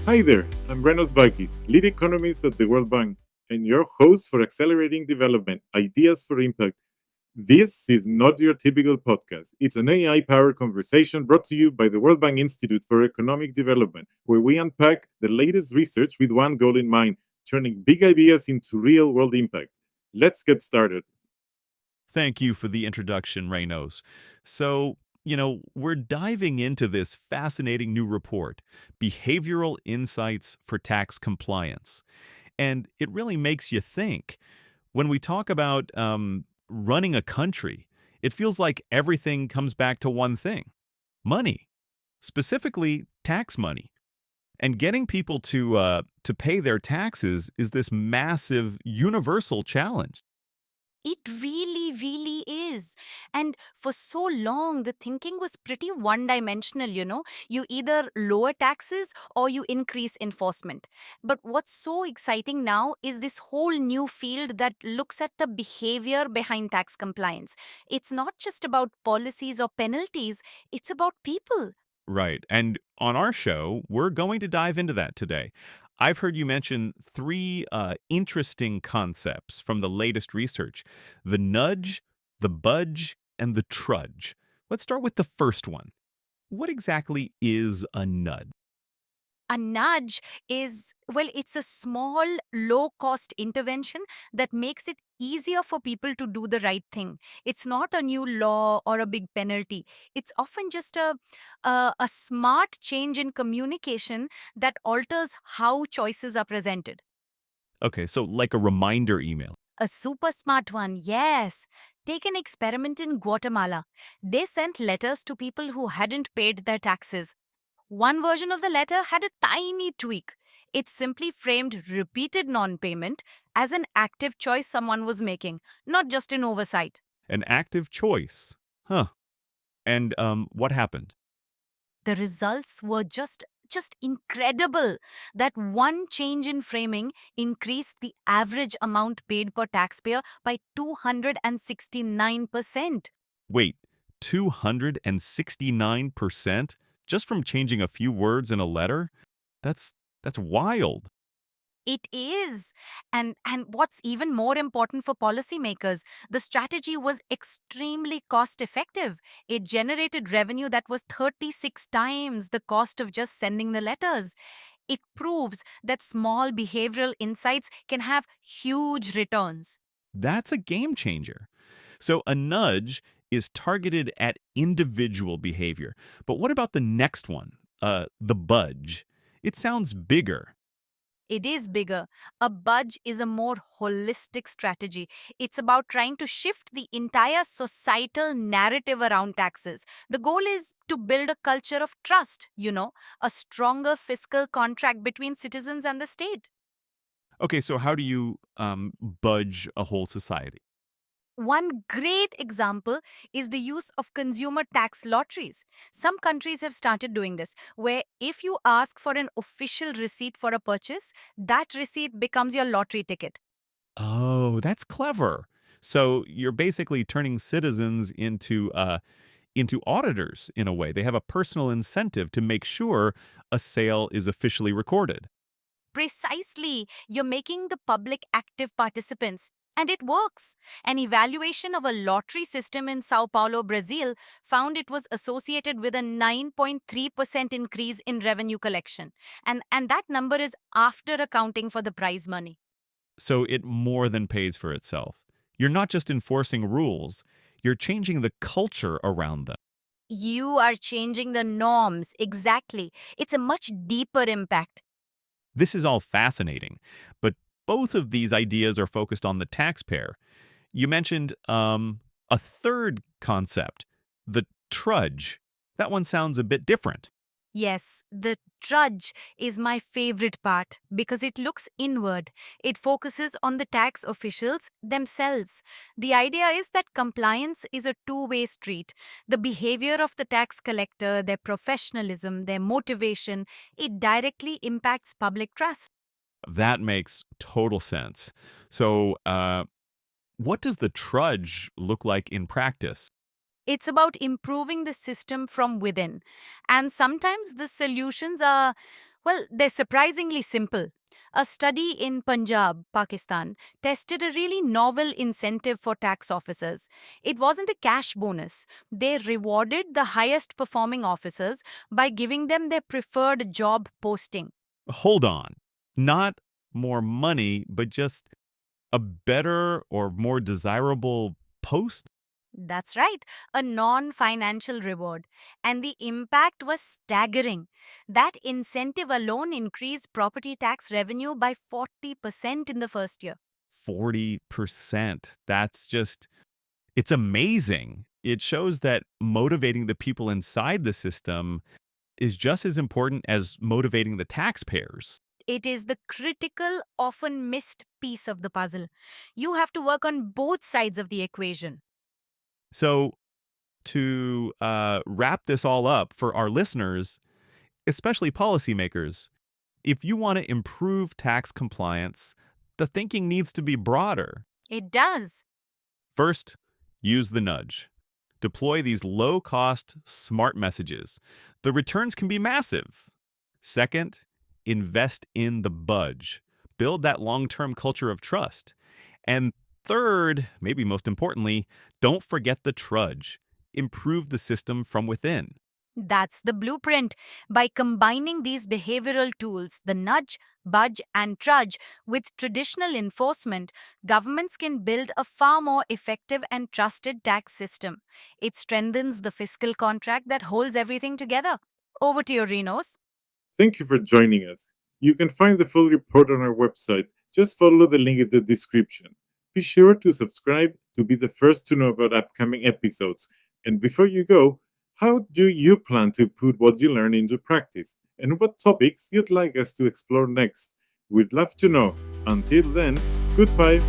Hi there, I'm Renos Vakis, lead economist at the World Bank, and your host for Accelerating Development Ideas for Impact. This is not your typical podcast. It's an AI powered conversation brought to you by the World Bank Institute for Economic Development, where we unpack the latest research with one goal in mind turning big ideas into real world impact. Let's get started. Thank you for the introduction, Reynos. We're diving into this fascinating new report, Behavioral Insights for Tax Compliance. And it really makes you think. When we talk about running a country, it feels like everything comes back to one thing: money, specifically tax money. And getting people to pay their taxes is this massive universal challenge. It really, really is. And for so long, the thinking was pretty one dimensional. You either lower taxes or you increase enforcement. But what's so exciting now is this whole new field that looks at the behavior behind tax compliance. It's not just about policies or penalties, it's about people. Right. And on our show, we're going to dive into that today. I've heard you mention three interesting concepts from the latest research: the nudge, the budge, and the trudge. Let's start with the first one. What exactly is a nudge? A nudge is, well, it's a small, low cost intervention that makes it easier for people to do the right thing. It's not a new law or a big penalty. It's often just a smart change in communication that alters how choices are presented. Okay, so like a reminder email. A super smart one, yes. Take an experiment in Guatemala. They sent letters to people who hadn't paid their taxes. One version of the letter had a tiny tweak. It simply framed repeated non payment as an active choice someone was making, not just an oversight. An active choice. Huh. And what happened? The results were just incredible. That one change in framing increased the average amount paid per taxpayer by 269%. Wait, 269%? Just from changing a few words in a letter? That's wild. It is. And what's even more important for policymakers, the strategy was extremely cost effective. It generated revenue that was 36 times the cost of just sending the letters. It proves that small behavioral insights can have huge returns. That's a game changer. So a nudge is targeted at individual behavior. But what about the next one? The budge. It sounds bigger. It is bigger. A budge is a more holistic strategy. It's about trying to shift the entire societal narrative around taxes. The goal is to build a culture of trust, a stronger fiscal contract between citizens and the state. Okay, so how do you budge a whole society? One great example is the use of consumer tax lotteries. Some countries have started doing this, where if you ask for an official receipt for a purchase, that receipt becomes your lottery ticket. Oh, that's clever. So you're basically turning citizens into auditors in a way. They have a personal incentive to make sure a sale is officially recorded. Precisely, you're making the public active participants. And it works. An evaluation of a lottery system in Sao Paulo, Brazil, found it was associated with a 9.3% increase in revenue collection. And that number is after accounting for the prize money. So it more than pays for itself. You're not just enforcing rules, you're changing the culture around them. You are changing the norms. Exactly. It's a much deeper impact. This is all fascinating, but both of these ideas are focused on the taxpayer. You mentioned a third concept, the trudge. That one sounds a bit different. Yes, the trudge is my favorite part because it looks inward. It focuses on the tax officials themselves. The idea is that compliance is a two-way street. The behavior of the tax collector, their professionalism, their motivation, it directly impacts public trust. That makes total sense. So, what does the trudge look like in practice? It's about improving the system from within. And sometimes the solutions are, Well, they're surprisingly simple. A study in Punjab, Pakistan, tested a really novel incentive for tax officers. It wasn't a cash bonus. They rewarded the highest performing officers by giving them their preferred job posting. Hold on. Not more money, but just a better or more desirable post? That's right, a non financial reward. And the impact was staggering. That incentive alone increased property tax revenue by 40% in the first year. 40%. It's amazing. It shows that motivating the people inside the system is just as important as motivating the taxpayers. It is the critical, often missed piece of the puzzle. You have to work on both sides of the equation. So, to wrap this all up for our listeners, especially policymakers, if you want to improve tax compliance, the thinking needs to be broader. It does. First, use the nudge. Deploy these low cost, smart messages. The returns can be massive. Second, invest in the budge. Build that long term culture of trust. And third, maybe most importantly, don't forget the trudge. Improve the system from within. That's the blueprint. By combining these behavioral tools, the nudge, budge, and trudge, with traditional enforcement, governments can build a far more effective and trusted tax system. It strengthens the fiscal contract that holds everything together. Over to your Renos. Thank you for joining us. You can find the full report on our website. Just follow the link in the description. Be sure to subscribe to be the first to know about upcoming episodes. And before you go, how do you plan to put what you learn into practice? And what topics you'd like us to explore next? We'd love to know. Until then, goodbye.